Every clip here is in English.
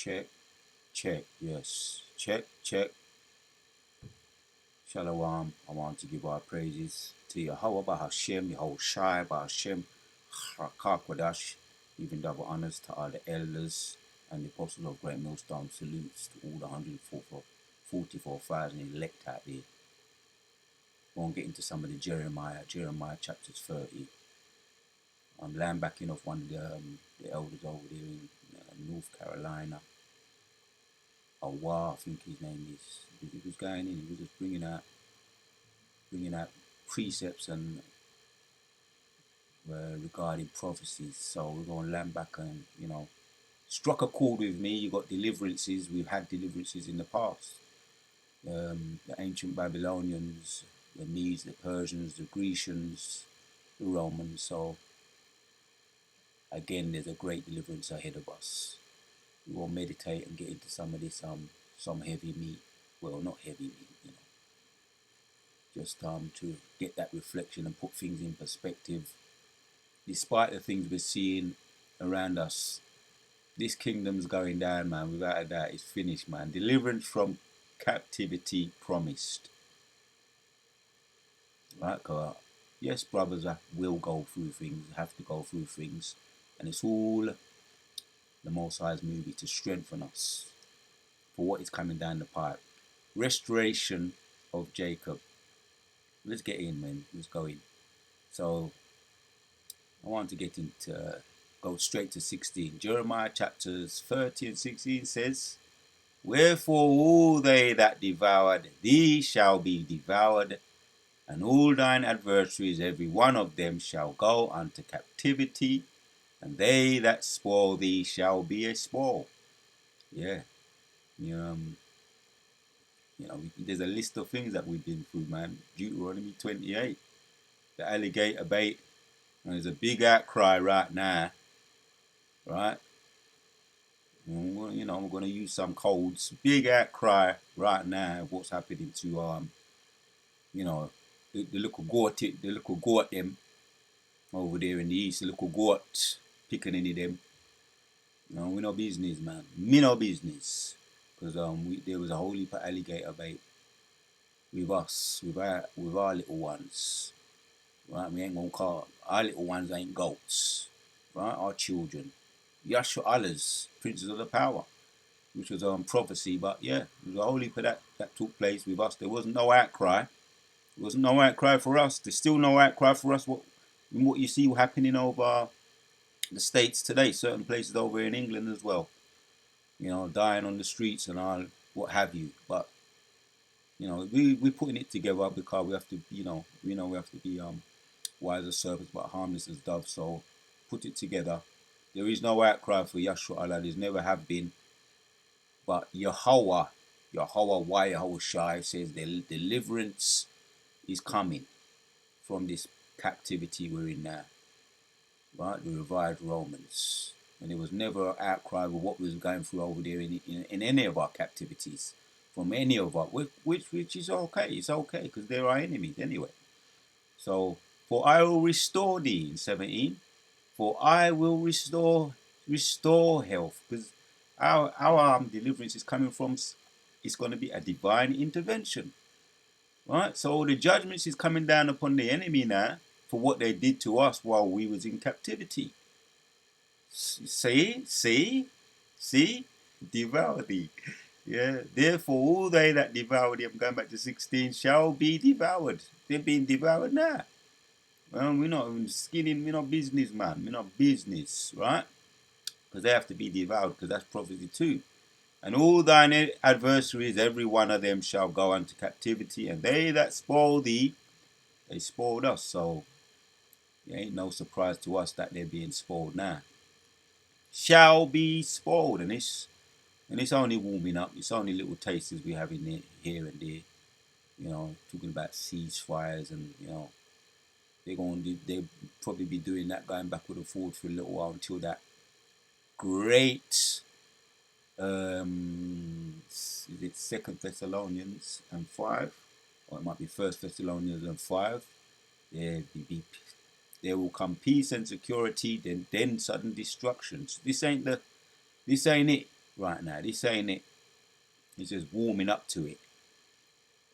Check, check, yes. Check, check. Shalom. I want to give our praises to Yahweh Hashem, Yahushai Hashem, Hakakwadash. Even double honors to all the elders and the apostles of Great Millstone. Salutes to all the 144,000 elect out there. Won't get into some of the Jeremiah chapters 30. I'm land backing off one of the elders over there in North Carolina. Awa, I think his name is. He was going in. He was just bringing out precepts and regarding prophecies. So we're going to land back and struck a chord with me. You got deliverances. We've had deliverances in the past. The ancient Babylonians, the Medes, the Persians, the Grecians, the Romans. So again, there's a great deliverance ahead of us. We will meditate and get into some of this some heavy meat. Well, not heavy meat, just to get that reflection and put things in perspective. Despite the things we're seeing around us, this kingdom's going down, man. Without a doubt, it's finished, man. Deliverance from captivity promised. Right? Yes, brothers will go through things, have to go through things. And it's all the Most High's movie to strengthen us for what is coming down the pipe. Restoration of Jacob. Let's get in, man. Let's go in. So I want to go straight to 16. Jeremiah chapters 30 and 16 says, Wherefore all they that devoured thee shall be devoured, and all thine adversaries, every one of them, shall go unto captivity, and they that spoil thee shall be a spoil. Yeah. There's a list of things that we've been through, man. Deuteronomy 28, the alligator bait, and there's a big outcry right now, right? I'm going to use some codes. Big outcry right now of what's happening to the little goat them over there in the east, the little goat picking any them. We no business, man. Me no business, because there was a whole heap of alligator bait with us, with our little ones, right? We ain't gonna call our little ones ain't goats, right? Our children, Yashua Allah's princes of the power, which was prophecy. But yeah, there was a whole heap of that took place with us. There wasn't no outcry. There wasn't no outcry for us. There's still no outcry for us. What you see happening over the States today, certain places over in England as well. Dying on the streets and all, what have you. But we're putting it together because we have to, we have to be wise as serpents but harmless as doves. So put it together. There is no outcry for Yashua Allah. There's never have been. But Yahweh Shai says the deliverance is coming from this captivity we're in now. Right? The revived Romans. And there was never an outcry of what was going through over there in any of our captivities. From any of our, which is okay. It's okay because they're our enemies anyway. So, for I will restore thee in 17. For I will restore health, because our deliverance is coming from. It's going to be a divine intervention, right? So the judgments is coming down upon the enemy now for what they did to us while we was in captivity. See, devour thee. Yeah. Therefore, all they that devour thee, I'm going back to 16, shall be devoured. They're being devoured now. Well, we're not skinning, we're not business, man. We're not business, right? Because they have to be devoured, because that's prophecy too. And all thine adversaries, every one of them shall go unto captivity, and they that spoil thee, they spoiled us. So it ain't no surprise to us that they're being spoiled now. Shall be spoiled, and it's only warming up. It's only little tasters we have in there, here and there. Talking about ceasefires, and they'll probably be doing that, going backward and forward for a little while until that great is it 2 Thessalonians and 5, or it might be 1 Thessalonians and 5. There will come peace and security, then sudden destructions. This ain't it. right now. This ain't it. It's just warming up to it.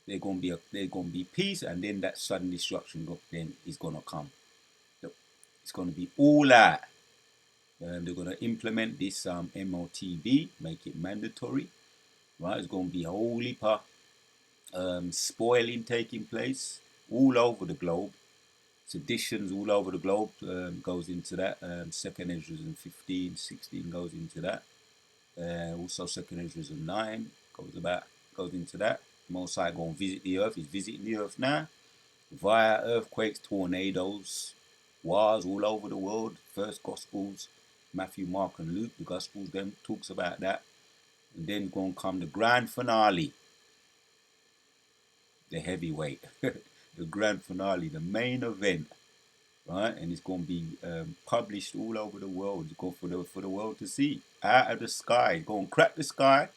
There's gonna be peace, and then that sudden destruction then is gonna come. It's gonna be all out. They're gonna implement this MOTB, make it mandatory. Right, it's gonna be a whole heap of spoiling taking place all over the globe. Seditions all over the globe goes into that. Second Ezra 15, 16 goes into that. Also, Second Ezra 9 goes into that. Most High going to visit the earth. He's visiting the earth now via earthquakes, tornadoes, wars all over the world. First Gospels, Matthew, Mark, and Luke. The Gospels then talks about that, and then going to come the grand finale, the heavyweight, the grand finale, the main event. Right, and it's going to be published all over the world. It's going for the world to see. Out of the sky, going to crack the sky.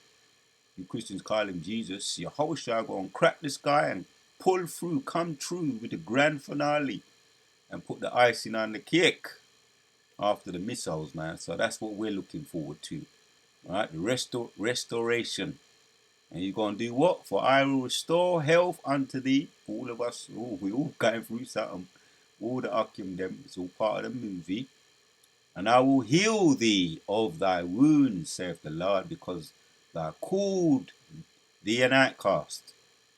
You Christians call him Jesus. Your whole shall go and crack the sky and pull through, come true with the grand finale, and put the icing on the cake after the missiles, man. So that's what we're looking forward to. Right, the restoration. And you're going to do what? For I will restore health unto thee. All of us, we all going through something. All the Akim them, it's all part of the movie. And I will heal thee of thy wounds, saith the Lord, because thou called thee an outcast.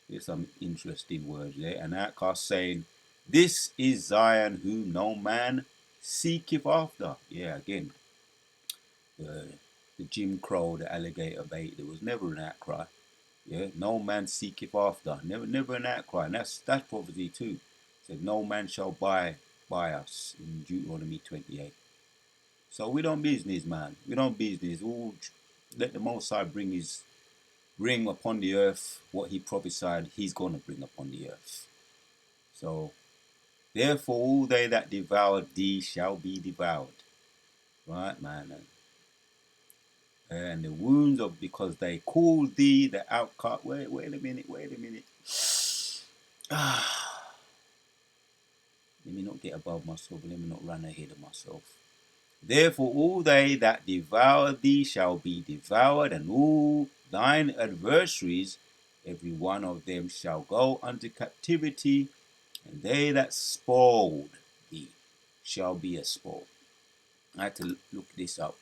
There's some interesting words there. An outcast saying, this is Zion whom no man seeketh after. Yeah, again, the Jim Crow, the alligator bait, there was never an outcry. Yeah, no man seeketh after. Never an outcry. And that's prophecy too. It said, no man shall buy us in Deuteronomy 28. So we don't business, man. We don't business. We'll let the Most High bring upon the earth what he prophesied he's going to bring upon the earth. So, therefore, all they that devoured thee shall be devoured. Right, man? And the wounds of, because they called thee the outcast. Wait a minute. Let me not get above myself. Let me not run ahead of myself. Therefore all they that devour thee shall be devoured, and all thine adversaries, every one of them shall go unto captivity, and they that spoiled thee shall be a spoil. I had to look this up.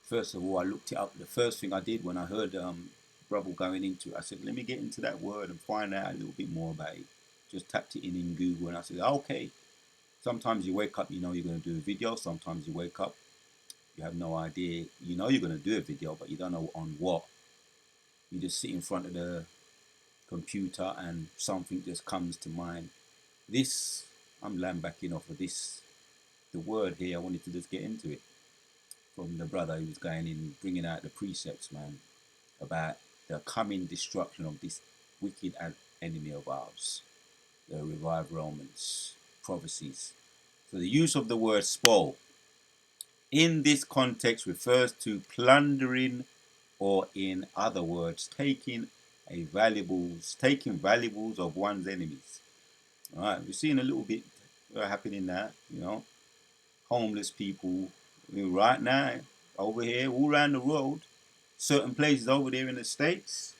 First of all, I looked it up. The first thing I did when I heard brother going into it, I said, let me get into that word and find out a little bit more about it. Just tapped it in Google, and I said, okay. Sometimes you wake up, you know you're going to do a video. Sometimes you wake up, you have no idea. You know you're going to do a video, but you don't know on what. You just sit in front of the computer and something just comes to mind. This, I'm lambacking off of this. The word here, I wanted to just get into it. From the brother who was going in, bringing out the precepts, man, about the coming destruction of this wicked enemy of ours, the revived Romans, prophecies. So the use of the word spoil in this context refers to plundering, or in other words, taking valuables of one's enemies. All right, we're seeing a little bit happening there, you know, homeless people right now over here, all around the world, certain places over there in the States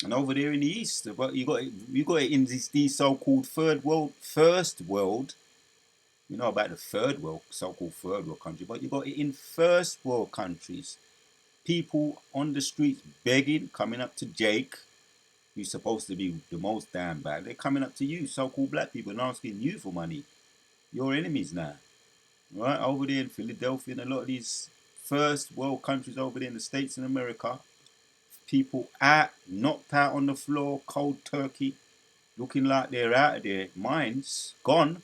and over there in the East. But you got it in these so-called first world. You know about the third world, so-called third world country, but you got it in first world countries. People on the streets begging, coming up to Jake, who's supposed to be the most damn bad. They're coming up to you, so-called black people, and asking you for money. Your enemies now. Right? Over there in Philadelphia and a lot of these first world countries over there in the States and America, people knocked out on the floor, cold turkey, looking like they're out of their minds, gone,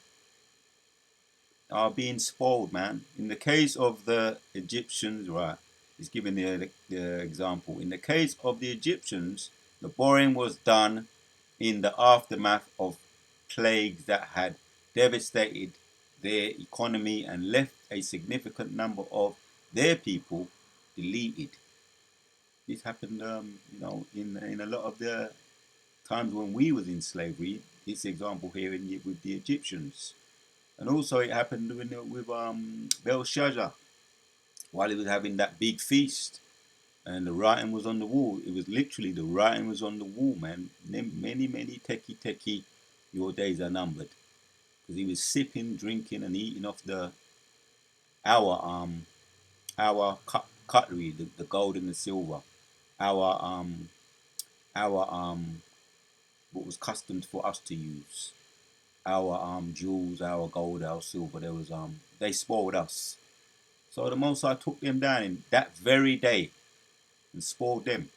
are being spoiled, man. In the case of the Egyptians, right, he's giving the example. In the case of the Egyptians, the boring was done in the aftermath of plagues that had devastated their economy and left a significant number of their people deleted. This happened, you know, in a lot of the times when we was in slavery. This example here with the Egyptians. And also it happened with Belshazzar. while he was having that big feast. And the writing was on the wall. It was literally the writing was on the wall, man. Many, many techie, your days are numbered. Because he was sipping, drinking, and eating off our cutlery, the gold and the silver, our what was customed for us to use, our jewels, our gold, our silver. There was they spoiled us. So the Most High took them down in that very day and spoiled them.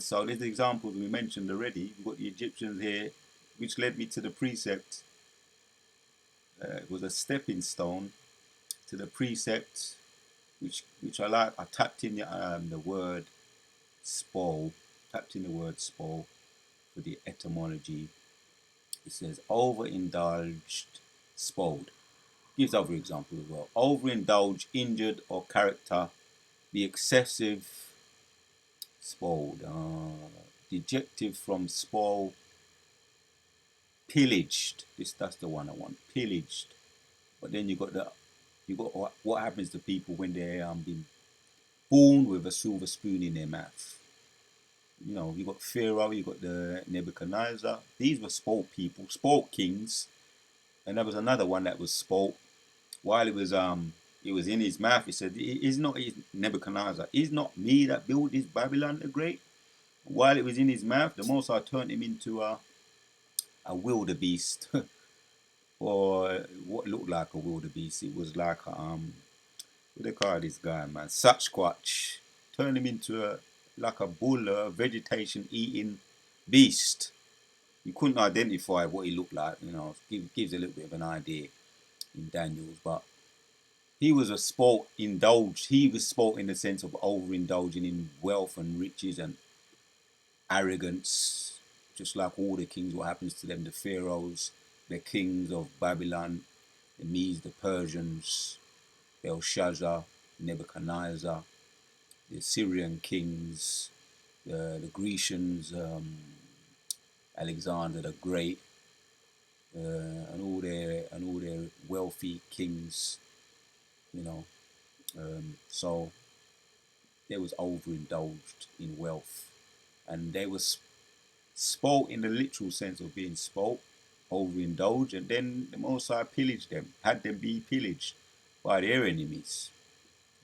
So there's examples we mentioned already. We've got the Egyptians here, which led me to the precept. It was a stepping stone to the precept, which I like. I tapped in the word spoil, tapped in the word spoil for the etymology. It says overindulged, spoiled. Gives other examples as well. Overindulge, injured, or character. The excessive, spoiled. Dejective from spoil. Pillaged. That's the one I want. Pillaged. But then you got what happens to people when they been born with a silver spoon in their mouth. You know, you got Pharaoh, you got the Nebuchadnezzar. These were spoilt people, spoilt kings, and there was another one that was spoilt while it was in his mouth. He said, "Is not Nebuchadnezzar? Is not me that built this Babylon the Great?" While it was in his mouth, the Most High turned him into a wildebeest, or what looked like a wildebeest. It was like what they call this guy, man? Sasquatch. Turned him into like a bull, a vegetation eating beast. You couldn't identify what he looked like, you know. Gives a little bit of an idea in Daniel's, but he was a sport indulged. He was sport in the sense of overindulging in wealth and riches and arrogance, just like all the kings. What happens to them? The pharaohs, the kings of Babylon, the Medes, the Persians, Belshazzar, Nebuchadnezzar, the Assyrian kings, the Grecians, Alexander the Great, and all their wealthy kings, you know. So they was overindulged in wealth, and they was spoilt in the literal sense of being spoilt, overindulged, and then the Most High pillaged them, had them be pillaged by their enemies,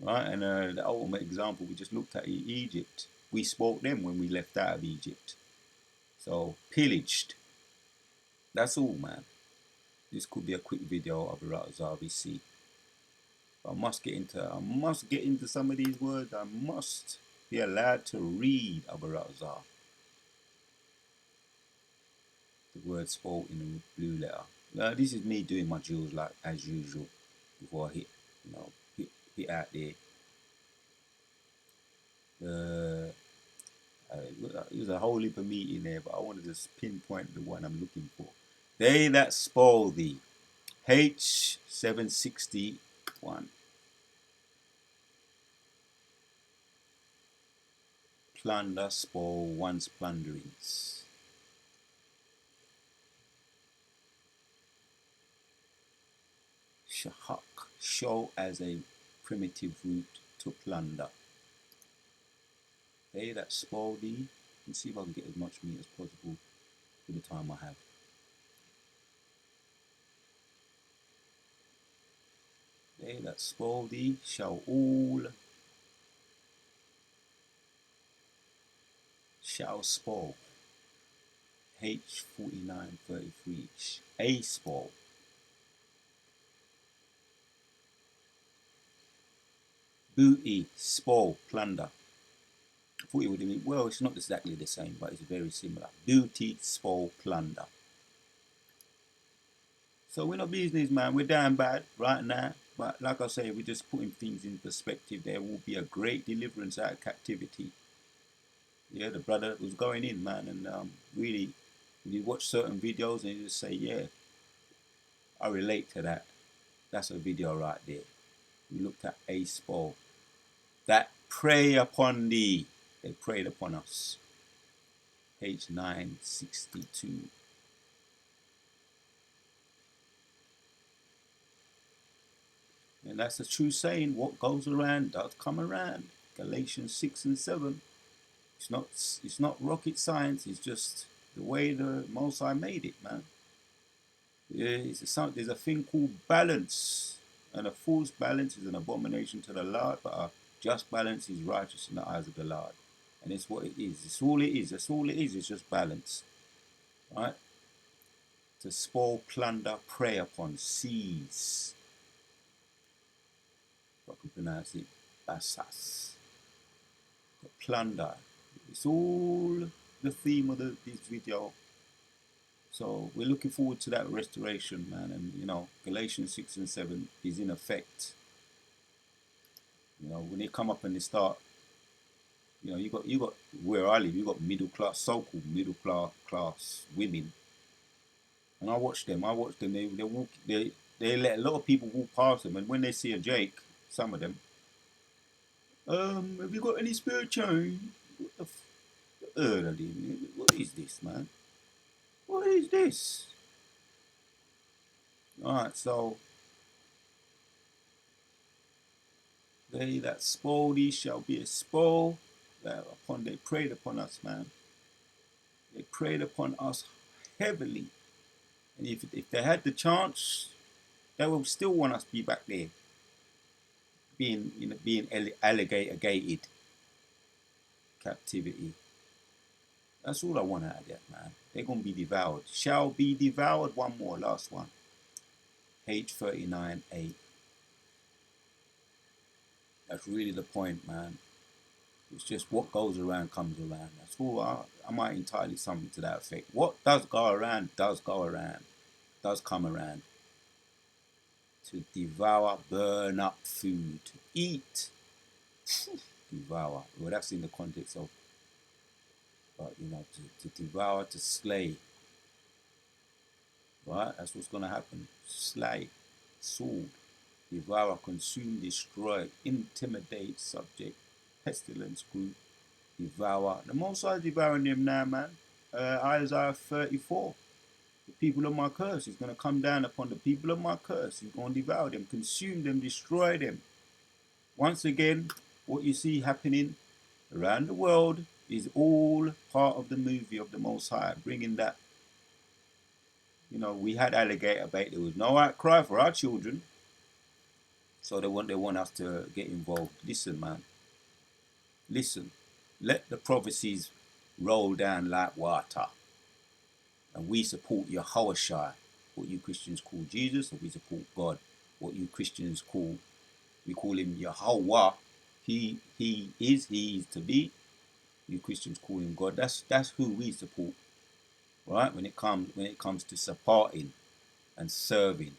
right? And the ultimate example we just looked at, Egypt. We spoilt them when we left out of Egypt. So pillaged. That's all, man. This could be a quick video of Baratazar BC. I must get into some of these words. I must be allowed to read Abarazar. The word spelled in the blue letter. This is me doing my drills like as usual before I hit, hit out there. There's a whole heap of meat in there, but I wanted to pinpoint the one I'm looking for. They that spoil thee. H761. Plunder, spoil one's plunderings. Shahak, show as a primitive root to plunder. They that spoil thee. Let's see if I can get as much meat as possible for the time I have. They that spoil thee shall spoil. H4933. A spoil. Booty, spoil, plunder. I thought it would mean, well, it's not exactly the same, but it's very similar. Booty, spoil, plunder. So we're not business, man. We're down bad right now. But like I say, we're just putting things in perspective. There will be a great deliverance out of captivity. Yeah, the brother was going in, man. And really, you watch certain videos and you just say, yeah, I relate to that. That's a video right there. We looked at a spoil. That prey upon thee. They preyed upon us. Page 962. And that's a true saying. What goes around does come around. Galatians 6 and 7. It's not rocket science. It's just the way the Most High made it, man. Yeah, there's a thing called balance, and a fool's balance is an abomination to the Lord, but a just balance is righteous in the eyes of the Lord. And it's what it is. It's all it is. That's all it is. It's just balance, right? To spoil, plunder, prey upon, seize. If I can pronounce it, basas. To plunder. It's all the theme of this video. So we're looking forward to that restoration, man. And you know, Galatians 6 and 7 is in effect. You know, when they come up and they start, you know, you got where I live, you got middle class, so-called middle class women, and I watch them. They walk. They let a lot of people walk past them, and when they see a Jake, some of them, have you got any spare change? What the what is this, man? What is this? All right, so they that spoil thee shall be a spoil. That upon they preyed upon us, man. They preyed upon us heavily. And if they had the chance, they will still want us to be back there, being alligator gated captivity. That's all I want out of that, man. They're gonna be devoured. Shall be devoured. One more, last one. H39A. That's really the point, man. It's just what goes around comes around. That's all. I might entitle something to that effect. What does go around does go around, does come around. To devour, burn up food, eat, devour. Well, that's in the context of, but you know, to devour, to slay. Right? That's what's going to happen. Slay, sword, devour, consume, destroy, intimidate, subject, pestilence, group, devour. The Most High is devouring them now, man. Isaiah 34. The people of my curse is going to come down upon the people of my curse. He's going to devour them, consume them, destroy them. Once again, what you see happening around the world is all part of the movie of the Most High, bringing that. You know, we had alligator bait. There was no outcry for our children, so they want us to get involved. Listen, man. Listen. Let the prophecies roll down like water, and we support Yahushua, what you Christians call Jesus, and we support God, what you Christians we call him Yahweh. He is to be. You Christians call him God. That's who we support, right? When it comes to supporting and serving.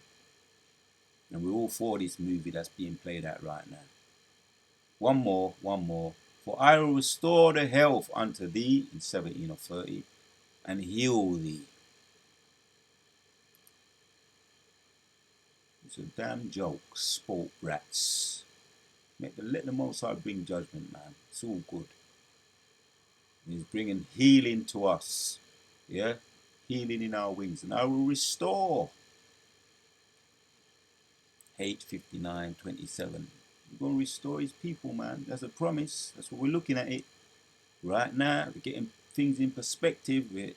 And we're all for this movie that's being played out right now. One more. For I will restore the health unto thee in 17 or 30 and heal thee. It's a damn joke, sport rats. Let the Most High bring judgment, man. It's all good. He's bringing healing to us. Yeah? Healing in our wings. And I will restore. H59:27. We're going to restore his people, man. That's a promise. That's what we're looking at it. Right now, we're getting things in perspective. We'll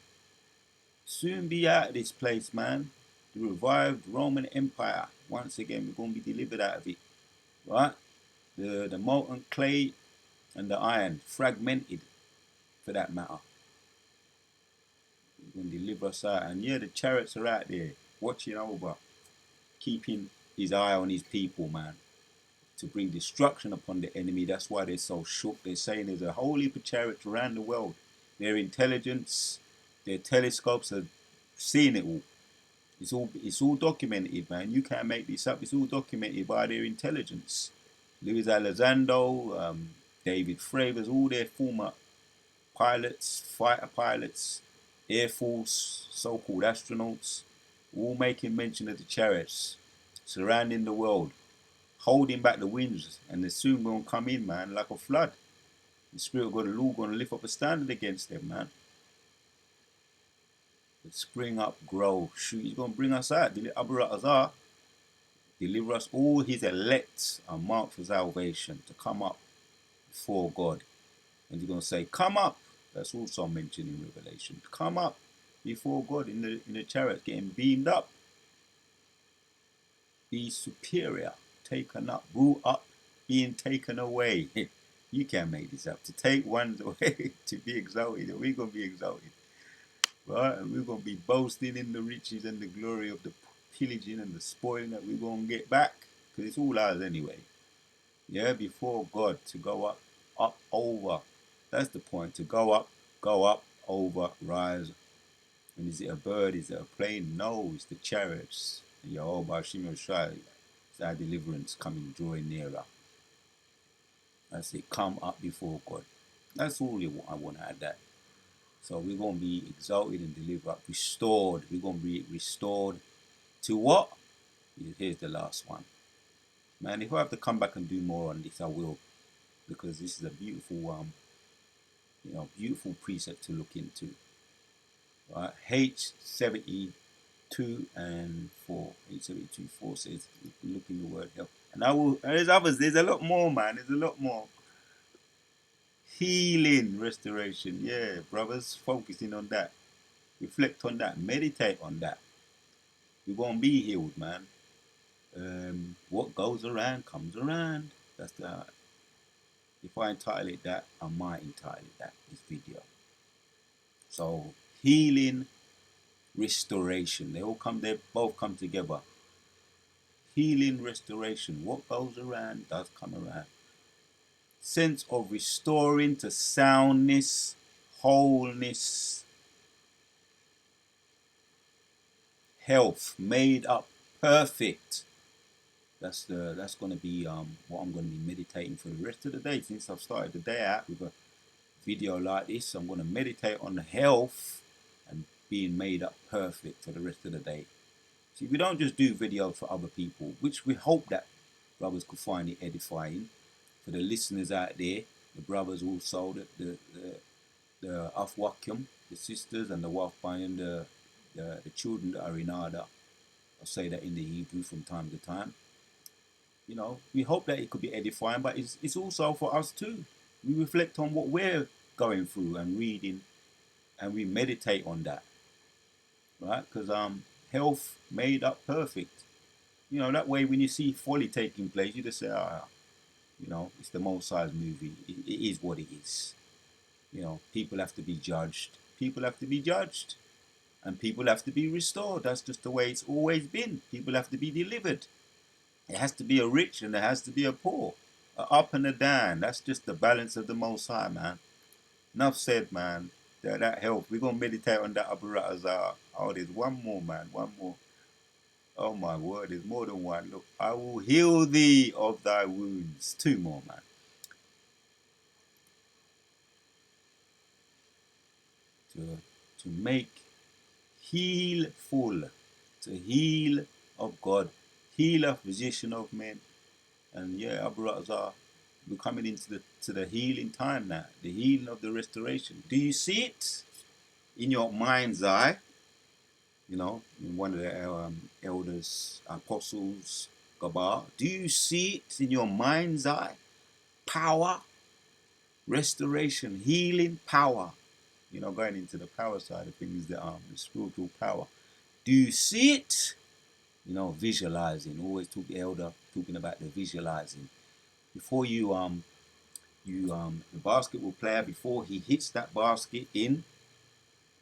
soon be out of this place, man. The revived Roman Empire. Once again, we're going to be delivered out of it. Right? The molten clay and the iron, fragmented for that matter. We're going to deliver us out. And yeah, the chariots are out there, watching over, keeping his eye on his people, man, to bring destruction upon the enemy. That's why they're so shook. They're saying there's a whole heap of chariots around the world. Their intelligence, their telescopes are seeing it all. It's all documented, man. You can't make this up. It's all documented by their intelligence. Luis Elizondo, David Fravors, all their former pilots, fighter pilots, Air Force, so-called astronauts, all making mention of the chariots surrounding the world, holding back the winds, and they're soon going to come in, man, like a flood. The Spirit of God, the Lord, going to lift up a standard against them, man. Spring up, grow, shoot. He's going to bring us out. Deliver us, all his elect are marked for salvation, to come up before God. And he's going to say, come up. That's also mentioned in Revelation. Come up before God in the chariot, getting beamed up. Be superior, taken up, brought up, being taken away. You can't make this up. To take one's away, to be exalted. We're going to be exalted. Right? And we're going to be boasting in the riches and the glory of the pillaging and the spoiling that we're going to get back. Because it's all ours anyway. Yeah, before God, to go up, up, over. That's the point. To go up, over, rise. And is it a bird? Is it a plane? No, it's the chariots. Yehovah Hashem Yeshua. It's our deliverance coming, drawing nearer. That's it. Come up before God. That's all I want to add that. So we're going to be exalted and delivered up, restored. We're going to be restored to what? Here's the last one. Man, if I have to come back and do more on this, I will. Because this is a beautiful, beautiful precept to look into. Right? H72 and 4. H72 4 says, look in the word help. And I will, there's others, there's a lot more, man. There's a lot more. Healing, restoration. Yeah, brothers, focusing on that. Reflect on that. Meditate on that. You're going to be healed, man. What goes around comes around. That's the. If I entitle it that, I might entitle it that, this video. So, healing, restoration. They both come together. Healing, restoration. What goes around does come around. Sense of restoring to soundness, wholeness, health, made up, perfect. That's going to be what I'm going to be meditating for the rest of the day. Since I've started the day out with a video like this, I'm going to meditate on the health and being made up perfect for the rest of the day. See, we don't just do videos for other people, which we hope that brothers could find it edifying. For the listeners out there, the brothers also, the Afwakim, the sisters and the Wafbayan, the children that are in Ada. I'll say that in the Hebrew from time to time. We hope that it could be edifying, but it's also for us too. We reflect on what we're going through and reading, and we meditate on that, right? Because health made up perfect. That way when you see folly taking place, you just say, it's the Most High's movie. It is what it is. People have to be judged. People have to be judged. And people have to be restored. That's just the way it's always been. People have to be delivered. It has to be a rich and there has to be a poor. A up and a down. That's just the balance of the Most High, man. Enough said, man. That helps. We're going to meditate on that Abu Ratazar. Oh, there's one more, man. One more. Oh, my word. There's more than one. Look, I will heal thee of thy wounds. Two more, man. To make heal full. To heal of God. Heal a physician of men. And yeah, Abu Ratazar, we're coming into the healing time now. The healing of the restoration. Do you see it in your mind's eye? In one of the elders, apostles, Gabar. Do you see it in your mind's eye? Power, restoration, healing, power. Going into the power side of things, the spiritual power. Do you see it? Visualizing. Always talking about the visualizing. Before the basketball player, before he hits that basket in,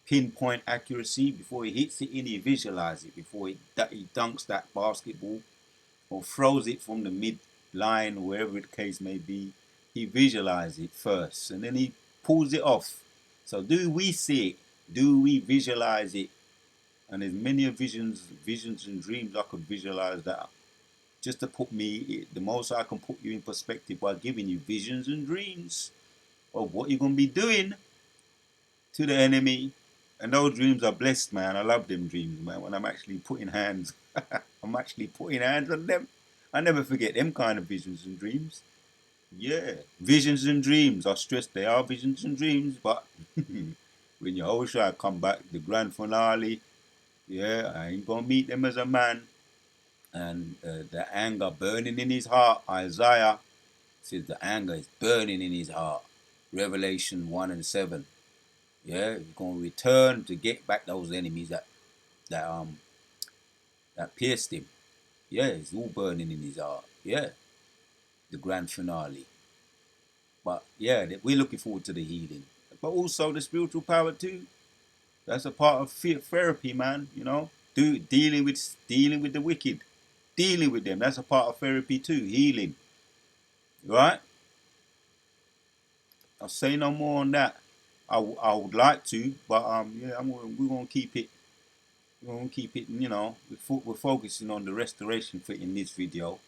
pinpoint accuracy, before he hits it in, he visualizes it. Before he dunks that basketball or throws it from the mid-line, wherever the case may be, he visualizes it first and then he pulls it off. So do we see it? Do we visualize it? And there's many visions and dreams I could visualize that. Just to put the most I can put you in perspective by giving you visions and dreams of what you're going to be doing to the enemy. And those dreams are blessed, man. I love them dreams, man. When I'm actually putting hands, on them. I never forget them kind of visions and dreams. Yeah, visions and dreams. I stress they are visions and dreams, but when Yehoshua come back, the grand finale, yeah, I ain't gonna meet them as a man. And the anger burning in his heart. Isaiah says the anger is burning in his heart. Revelation 1 and 7. Yeah, he's going to return to get back those enemies that that pierced him. Yeah, it's all burning in his heart. Yeah, the grand finale. But yeah, we're looking forward to the healing, but also the spiritual power too. That's a part of therapy, man. You know, dealing with the wicked, dealing with them. That's a part of therapy too. Healing, right? I'll say no more on that. I would like to, but yeah, we're gonna keep it. We're gonna keep it. You know, we're focusing on the restoration for in this video.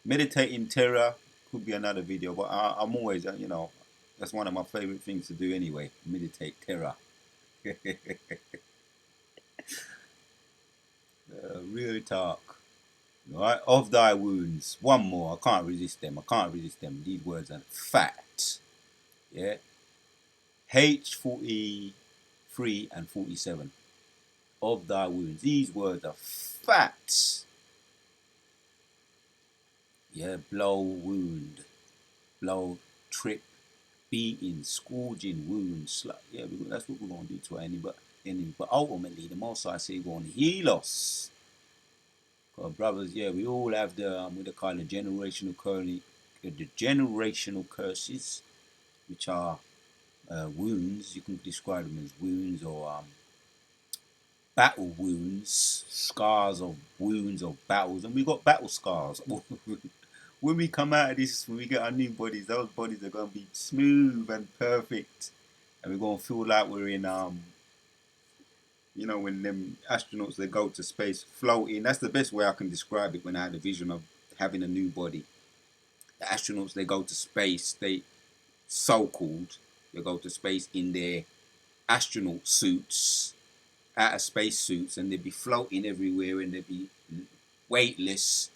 Meditating terror could be another video, but I'm always, you know, that's one of my favorite things to do anyway. Meditate terror. Real talk. Right? Of thy wounds. One more. I can't resist them. I can't resist them. These words are fact. Yeah. H43 and 47. Of thy wounds. These words are facts. Yeah. Blow, wound. Blow, trip, beating, scourging, wounds. Yeah, that's what we're going to do to our enemy. But ultimately, the Most High say going to heal us. Brothers, yeah, we all have what they call the generational curses, which are wounds. You can describe them as wounds or battle wounds, scars of wounds of battles, and we got battle scars. When we come out of this, when we get our new bodies, those bodies are going to be smooth and perfect, and we're going to feel like we're in you know, when them astronauts they go to space floating. That's the best way I can describe it. When I had a vision of having a new body, the astronauts they go to space. They so-called they go to space in their astronaut suits, outer space suits, and they'd be floating everywhere, and they'd be weightless.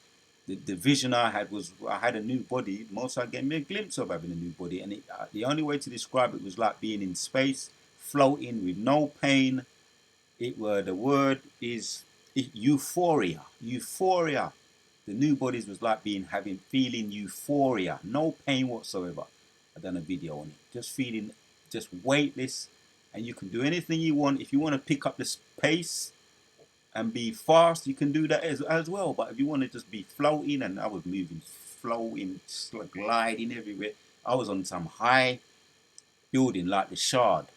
The vision I had was I had a new body. Most I gave me a glimpse of having a new body, and the only way to describe it was like being in space, floating with no pain. The word is euphoria. Euphoria. The new bodies was like feeling euphoria, no pain whatsoever. I done a video on it. Just feeling just weightless, and you can do anything you want. If you want to pick up the pace and be fast, you can do that as well. But if you want to just be floating, and I was moving, floating, gliding everywhere. I was on some high building like the Shard.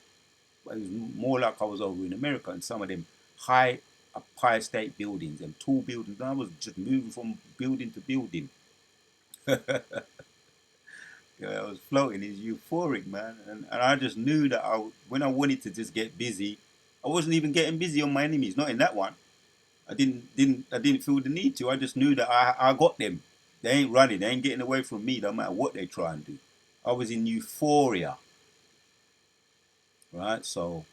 But it was more like I was over in America, and some of them high Empire State buildings and tall buildings. And I was just moving from building to building. Yeah, I was floating. It's euphoric, man. And I just knew that when I wanted to just get busy, I wasn't even getting busy on my enemies. Not in that one. I didn't feel the need to. I just knew that I got them. They ain't running. They ain't getting away from me. No matter what they try and do. I was in euphoria, right? So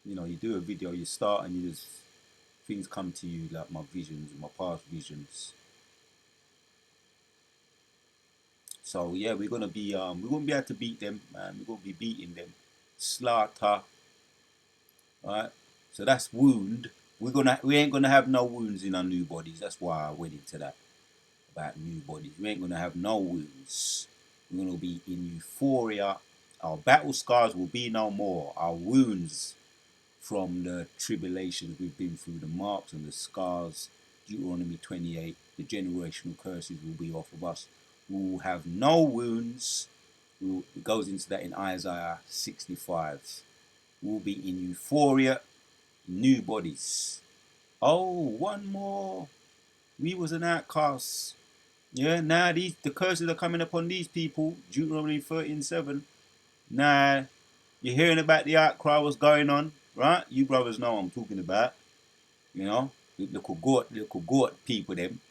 you know, you do a video, you start, and you just things come to you like my visions, my past visions. So yeah, we won't be able to beat them, man. We're gonna be beating them. Slaughter, right? So that's wound. We ain't gonna have no wounds in our new bodies. That's why I went into that about new bodies. We ain't gonna have no wounds. We're gonna be in euphoria. Our battle scars will be no more. Our wounds from the tribulations we've been through, the marks and the scars, Deuteronomy 28, the generational curses will be off of us. We will have no wounds. It goes into that in Isaiah 65. We'll be in euphoria, new bodies. Oh, one more. We was an outcast. Yeah, now the curses are coming upon these people. Deuteronomy 13:7. Now you're hearing about the outcry, what's going on, right? You brothers know what I'm talking about. You know, the Kugot people, them.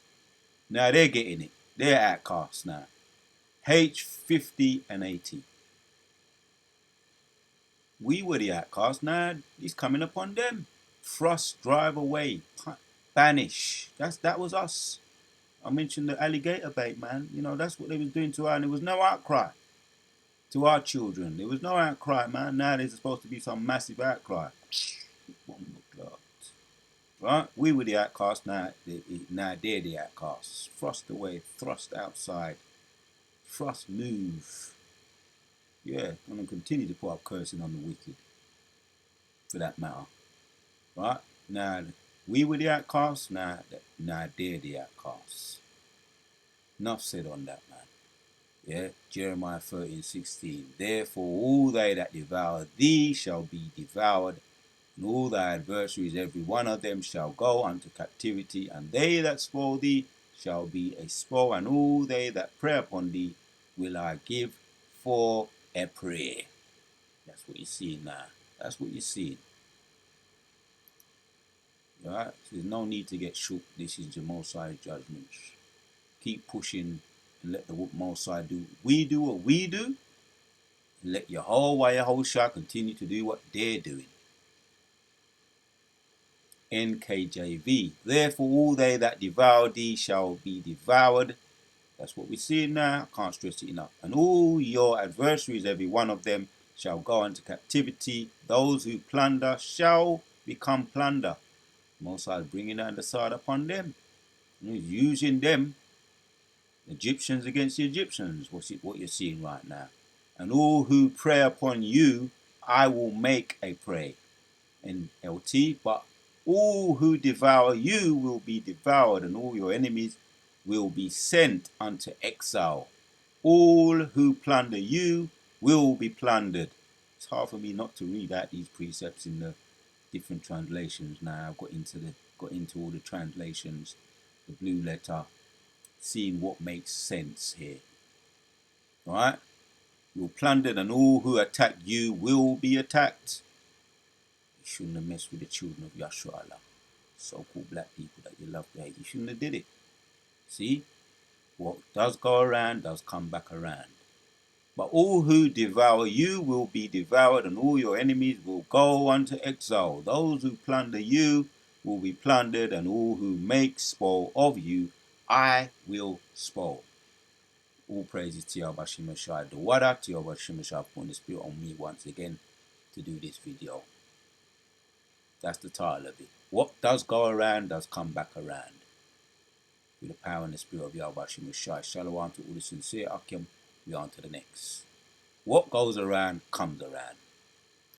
Now they're getting it. They're outcasts now. H50 and 80. We were the outcasts. Now he's coming upon them. Thrust, drive away, banish. That was us. I mentioned the alligator bait, man. You know, that's what they was doing to us, and there was no outcry to our children. There was no outcry, man. Now there's supposed to be some massive outcry. Right? We were the outcasts, now they're the outcasts. Thrust away, thrust outside, thrust move. Yeah, and continue to put up cursing on the wicked, for that matter. Right? Now, we were the outcasts, now they're the outcasts. Enough said on that, man. Yeah, Jeremiah 13:16. Therefore, all they that devour thee shall be devoured, and all thy adversaries, every one of them, shall go unto captivity, and they that spoil thee shall be a spoil, and all they that prey upon thee will I give for a prey. That's what you're seeing now. That's what you're seeing. Right? So there's no need to get shook. This is the Most High judgments. Keep pushing and let the Most High do. We do what we do. And let Yahweh Yahushua continue to do what they're doing. NKJV. Therefore, all they that devour thee shall be devoured. That's what we see now. I can't stress it enough. And all your adversaries, every one of them, shall go into captivity. Those who plunder shall become plunder. Most High is bringing down the sword upon them. He's using them, Egyptians against the Egyptians. What you're seeing right now. And all who prey upon you, I will make a prey. In LT, but all who devour you will be devoured, and all your enemies will be sent unto exile. All who plunder you will be plundered. It's hard for me not to read out these precepts in the different translations. Now I've got into all the translations, the blue letter, seeing what makes sense here. All right, you're plundered, and all who attack you will be attacked. You shouldn't have messed with the children of Yahshua, so-called black people that you love to hate. You shouldn't have did it. See, what does go around does come back around. But all who devour you will be devoured, and all your enemies will go unto exile. Those who plunder you will be plundered, and all who make spoil of you, I will spoil. All praises to Yahweh Shemeshai. The water to Yahweh Shemeshai upon the Spirit on me once again to do this video. That's the title of it. What does go around does come back around. With the power and the Spirit of Yahweh Shemeshai. Shalom to all the sincere Akim. We on to the next. What goes around comes around.